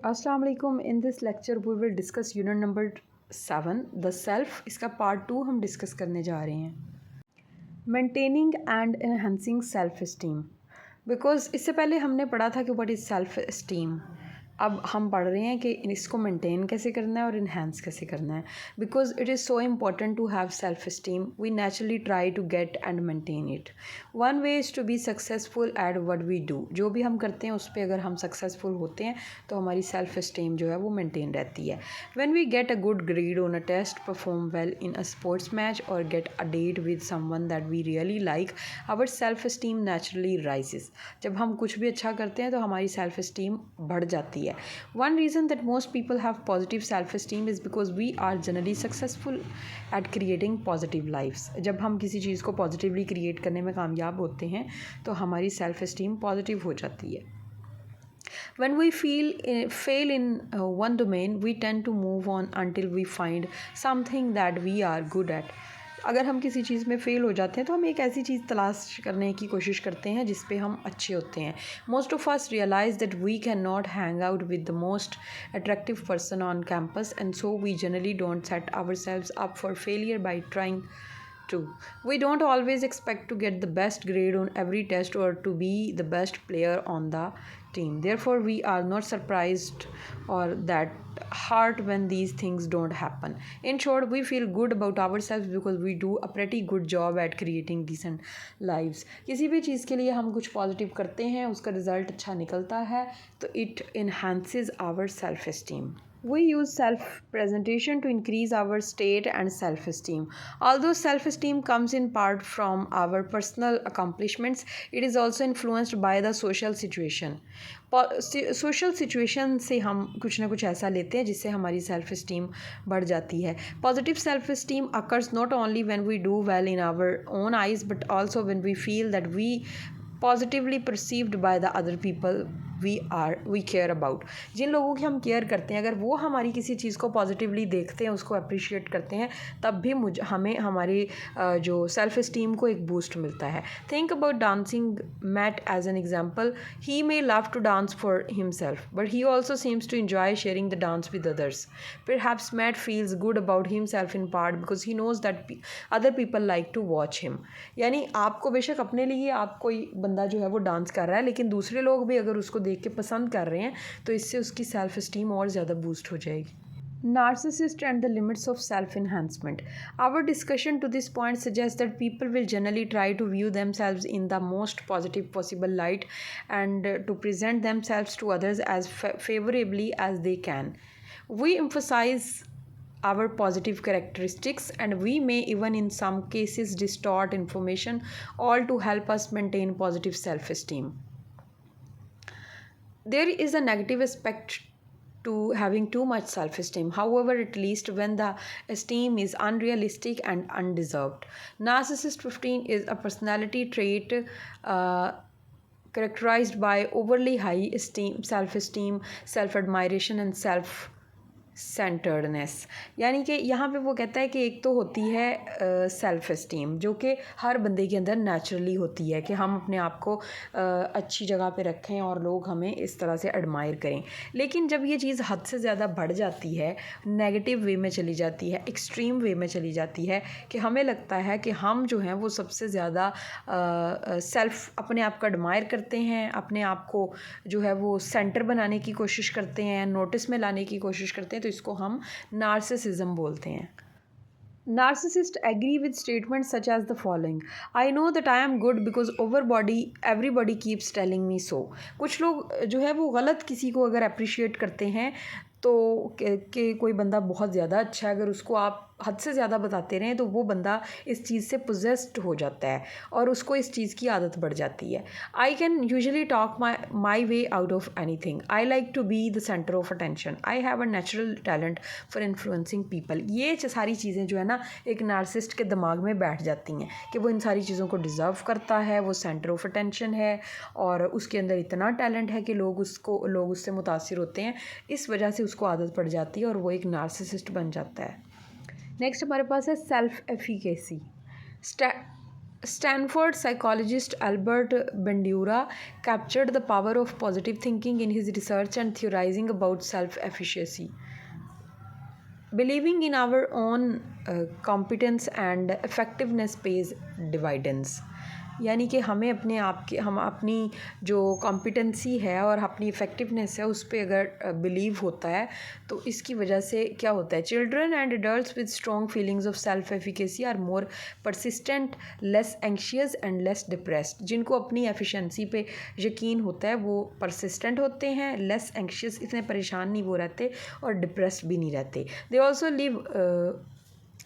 अस्सलाम वालेकुम। In this lecture we will discuss unit number 7 the self. इसका part 2 हम डिस्कस करने जा रहे हैं, maintaining and enhancing self esteem. Because इससे पहले हमने पढ़ा था कि व्हाट इज़ सेल्फ इस्टीम। अब हम पढ़ रहे हैं कि इसको मेंटेन कैसे करना है और इन्हेंस कैसे करना है। Because it is so important to have self esteem, we naturally try to get and maintain it. One way is to be successful at what we do. जो भी हम करते हैं उस पर अगर हम सक्सेसफुल होते हैं तो हमारी सेल्फ इस्टीम जो है वो मेंटेन रहती है। When we get a good grade on a test, perform well in a sports match और get a date with someone that we really like, our self esteem naturally rises. जब हम कुछ भी अच्छा करते हैं तो हमारी सेल्फ इस्टीम बढ़ जाती है। One reason that most people have positive self-esteem is because we are generally successful at creating positive lives. जब हम किसी चीज़ को पॉजिटिवली क्रिएट करने में कामयाब होते हैं तो हमारी सेल्फ इस्टीम पॉजिटिव हो जाती है। When we fail in one domain, we tend to move on until we find something that we are good at. अगर हम किसी चीज़ में फ़ेल हो जाते हैं तो हम एक ऐसी चीज़ तलाश करने की कोशिश करते हैं जिस पे हम अच्छे होते हैं। Most of us realise that we can not hang out with the most attractive person on campus, and so we generally don't set ourselves up for failure by trying to. We don't always expect to get the best grade on every test or to be the best player on the team. Therefore, we are not surprised or that hurt when these things don't happen. In short, we feel good about ourselves because we do a pretty good job at creating decent lives. किसी भी चीज़ के लिए हम कुछ positive करते हैं, उसका result अच्छा निकलता है तो it enhances our self-esteem. We use self-presentation to increase our state and self-esteem. Although self-esteem comes in part from our personal accomplishments, it is also influenced by the social situation. Social situation से हम कुछ ना कुछ ऐसा लेते हैं जिससे हमारी सेल्फ इस्टीम बढ़ जाती है। Positive self esteem occurs not only when we do well in our own eyes but also when we feel that we positively perceived by the other people we care about. जिन लोगों की हम care करते हैं अगर वो हमारी किसी चीज़ को पॉजिटिवली देखते हैं, उसको अप्रिशिएट करते हैं, तब भी हमें हमारी जो सेल्फ इस्टीम को एक बूस्ट मिलता है। Think about dancing Matt as an example. He may love to dance for himself but he also seems to enjoy sharing the dance with others. Perhaps Matt feels good about himself in part because he knows that other people like to watch him. यानी आपको बेशक अपने लिए आप कोई बंदा जो है वो डांस कर रहा है, लेकिन दूसरे लोग भी अगर उसको देख के पसंद कर रहे हैं तो इससे उसकी सेल्फ इस्टीम और ज़्यादा बूस्ट हो जाएगी। Narcissist and the limits of self-enhancement. Our discussion to this point suggests that people will generally try to view themselves in the most positive possible light and to present themselves to others as favorably as they can. We emphasize our positive characteristics and we may even in some cases distort information, all to help us maintain positive self-esteem. There is a negative aspect to having too much self-esteem, however, at least when the esteem is unrealistic and undeserved. Narcissist 15 is a personality trait characterized by overly high self-esteem, self-admiration and centredness. यानी कि यहाँ पे वो कहता है कि एक तो होती है सेल्फ़ इस्टीम जो कि हर बंदे के अंदर नेचुरली होती है कि हम अपने आप को अच्छी जगह पे रखें और लोग हमें इस तरह से एडमायर करें। लेकिन जब ये चीज़ हद से ज़्यादा बढ़ जाती है, नेगेटिव वे में चली जाती है, एक्सट्रीम वे में चली जाती है कि हमें लगता है कि हम जो हैं वो सबसे ज़्यादा अपने आप को एडमायर करते हैं, अपने आप को जो है वो सेंटर बनाने की कोशिश करते हैं, नोटिस में लाने की कोशिश करते हैं, तो इसको हम नार्सिसिज्म बोलते हैं। Narcissists agree with statements such as the following: I know that I am good because everybody keeps telling me so. कुछ लोग जो है वो गलत किसी को अगर अप्रिशिएट करते हैं तो कि कोई बंदा बहुत ज़्यादा अच्छा है, अगर उसको आप हद से ज़्यादा बताते रहें तो वो बंदा इस चीज़ से पोजेस्ड हो जाता है और उसको इस चीज़ की आदत बढ़ जाती है। I can usually talk my way out of anything. I like to be the centre of attention. I have a natural talent for influencing people. ये सारी चीज़ें जो है ना एक नार्सिसिस्ट के दिमाग में बैठ जाती हैं कि वो इन सारी चीज़ों को डिज़र्व करता है, वो सेंटर ऑफ अटेंशन है और उसके अंदर इतना टैलेंट है कि लोग उससे मुतासिर होते हैं। इस वजह से उसको आदत पड़ जाती है और वो एक नार्सिसिस्ट बन जाता है। नेक्स्ट हमारे पास है self efficacy. Stanford psychologist Albert Bandura captured the power of positive thinking in his research and theorizing about self-efficacy. Believing in our own competence and effectiveness pays dividends. यानी कि हमें अपने आप के हम अपनी जो कॉम्पिटेंसी है और अपनी इफ़ेक्टिवनेस है उस पर अगर बिलीव होता है तो इसकी वजह से क्या होता है, children and adults with strong feelings of self efficacy are more persistent, less anxious and less depressed. जिनको अपनी एफिशिएंसी पे यकीन होता है वो परसिस्टेंट होते हैं, लेस एंशियस, इतने परेशान नहीं वो रहते और डिप्रेस्ड भी नहीं रहते. They also live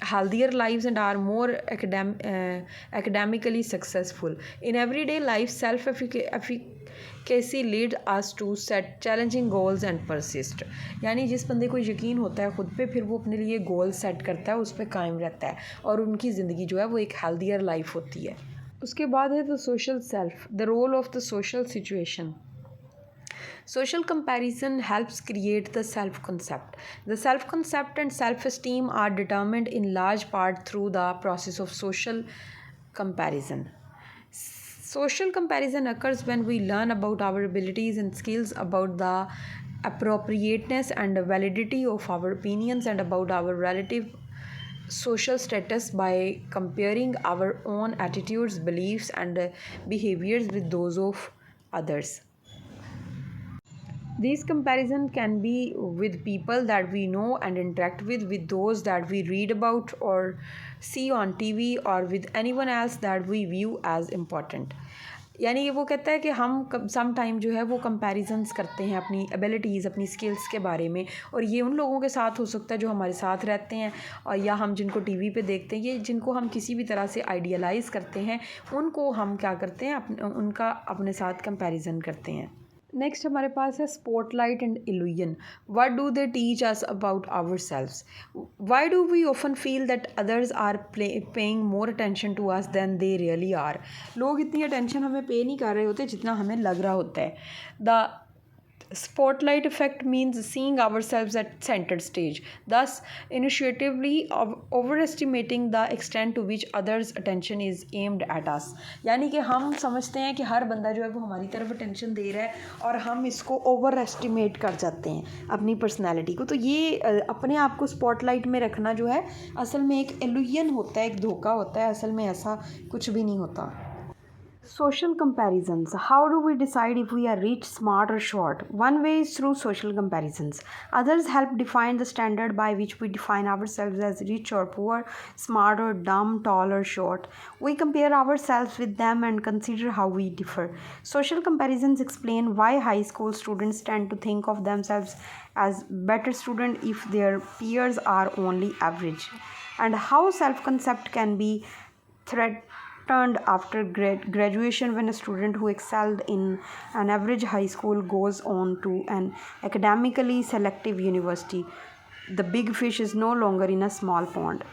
healthier lives and are more academically successful. In everyday life, self-efficacy leads us to set challenging goals and persist. यानी जिस बंदे को यकीन होता है ख़ुद पे, फिर वो अपने लिए गोल सेट करता है, उस पर कायम रहता है और उनकी ज़िंदगी जो है वो एक हेल्दियर लाइफ होती है. उसके बाद है the social self, the role of the social situation. Social comparison helps create the self-concept. The self-concept and self-esteem are determined in large part through the process of social comparison. Social comparison occurs when we learn about our abilities and skills, about the appropriateness and validity of our opinions, and about our relative social status by comparing our own attitudes, beliefs, and behaviors with those of others. These comparisons can be with people that we know and interact with those that we read about or see on TV, or with anyone else that we view as important. यानी ये वो कहता है कि हम some time जो है वो कंपैरिजन्स करते हैं अपनी एबिलिटीज़, अपनी स्किल्स के बारे में, और ये उन लोगों के साथ हो सकता है जो हमारे साथ रहते हैं, और या हम जिनको टीवी पे देखते हैं, ये जिनको हम किसी भी तरह से आइडियलाइज़ करते हैं, उनको हम क्या करते हैं, उनका अपने साथ कंपैरिजन करते हैं. नेक्स्ट हमारे पास है spotlight and illusion. What do they teach us about our selves? Why do we often feel that others are paying more attention to us than they really are? लोग इतनी अटेंशन हमें पे नहीं कर रहे होते जितना हमें लग रहा होता है. The spotlight effect means seeing ourselves at center stage, thus initiatively overestimating the extent to which others attention is aimed at us. यानी कि हम समझते हैं कि हर बंदा जो है वो हमारी तरफ अटेंशन दे रहा है और हम इसको ओवर एस्टिमेट कर जाते हैं अपनी पर्सनैलिटी को. तो ये अपने आप को स्पॉटलाइट में रखना जो है असल में एक इल्यूजन होता है, एक धोखा होता है, असल में ऐसा कुछ भी नहीं होता. Social comparisons. How do we decide if we are rich, smart, or short? One way is through social comparisons. Others help define the standard by which we define ourselves as rich or poor, smart or dumb, tall or short. We compare ourselves with them and consider how we differ. Social comparisons explain why high school students tend to think of themselves as better students if their peers are only average, and how self-concept can be threatened after graduation when a student who excelled in an average high school goes on to an academically selective university. The big fish is no longer in a small pond.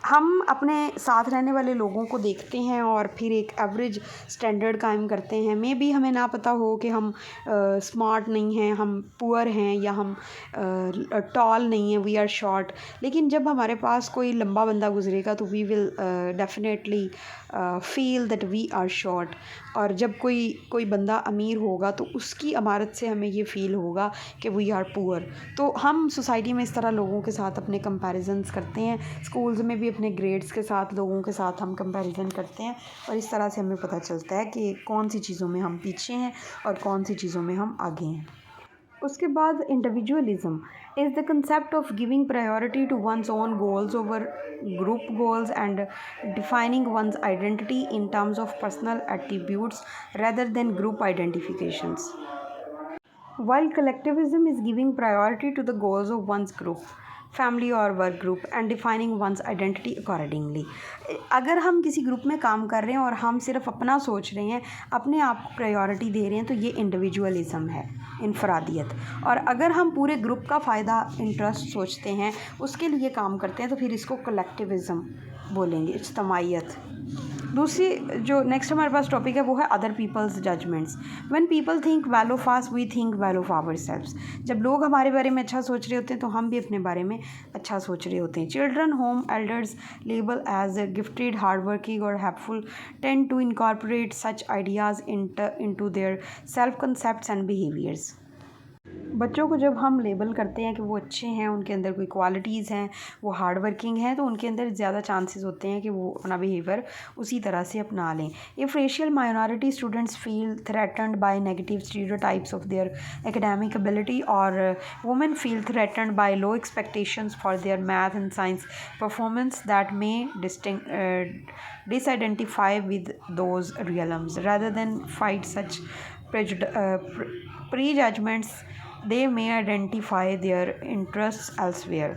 हम अपने साथ रहने वाले लोगों को देखते हैं और फिर एक एवरेज स्टैंडर्ड कायम करते हैं. मे बी हमें ना पता हो कि हम स्मार्ट नहीं हैं, हम पुअर हैं, या हम टॉल नहीं हैं, वी आर शॉर्ट. लेकिन जब हमारे पास कोई लंबा बंदा गुजरेगा तो we will definitely feel that we are short. और जब कोई बंदा अमीर होगा तो उसकी अमारत से हमें ये फ़ील होगा कि वी आर पुअर. तो हम सोसाइटी में इस तरह लोगों के साथ अपने कंपैरिजन्स करते हैं. स्कूल्स में भी अपने ग्रेड्स के साथ लोगों के साथ हम कंपैरिजन करते हैं, और इस तरह से हमें पता चलता है कि कौन सी चीज़ों में हम पीछे हैं और कौन सी चीज़ों में हम आगे हैं. उसके बाद individualism is the concept of giving priority to one's own goals over group goals and defining one's identity in terms of personal attributes rather than group identifications. While collectivism is giving priority to the goals of one's group, family और work group and defining one's identity accordingly. अगर हम किसी group में काम कर रहे हैं और हम सिर्फ अपना सोच रहे हैं, अपने आप को प्रायोरिटी दे रहे हैं, तो ये इंडिविजुअलिज़म है, इनफरादियत. और अगर हम पूरे ग्रुप का फ़ायदा इंटरेस्ट सोचते हैं, उसके लिए काम करते हैं, तो फिर इसको कलेक्टिविज़म बोलेंगे, इज्तमाइयत. दूसरी जो नेक्स्ट हमारे पास टॉपिक है वो है other people's judgments. When people think well of us we think well of ourselves. जब लोग हमारे बारे में अच्छा सोच रहे होते हैं तो हम भी अपने बारे में अच्छा सोच रहे होते हैं। Children whom elders label as gifted hard working और helpful tend to incorporate such ideas into their self concepts and behaviours. बच्चों को जब हम लेबल करते हैं कि वो अच्छे हैं, उनके अंदर कोई क्वालिटीज़ हैं, वो हार्ड वर्किंग हैं, तो उनके अंदर ज़्यादा चांसेस होते हैं कि वो अपना बिहेवियर उसी तरह से अपना लें। If racial minority students feel threatened by negative stereotypes of their academic ability और women feel threatened by low expectations for their math and science performance that may disidentify with those realms rather than fight such prejudgments, they may identify their interests elsewhere।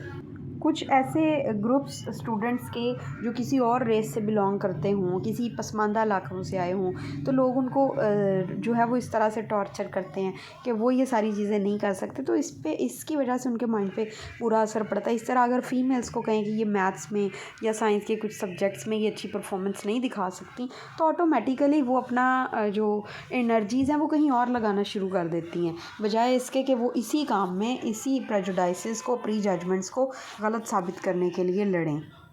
कुछ ऐसे groups students के जो किसी और race से belong करते हों, किसी पसमानदा इलाकों से आए हों, तो लोग उनको जो है वो इस तरह से टॉर्चर करते हैं कि वो ये सारी चीज़ें नहीं कर सकते, तो इसकी वजह से उनके माइंड पे बुरा असर पड़ता है। इस तरह अगर फीमेल्स को कहें कि ये मैथ्स में या साइंस के कुछ सब्जेक्ट्स में ये अच्छी परफॉर्मेंस नहीं दिखा सकती, तो ऑटोमेटिकली वो अपना जो एनर्जीज़ हैं वो कहीं और लगाना शुरू कर देती हैं, बजाय इसके कि वो इसी काम में इसी प्रेजुडाइसेस को, प्री जजमेंट्स को गलत साबित करने के लिए लड़ें।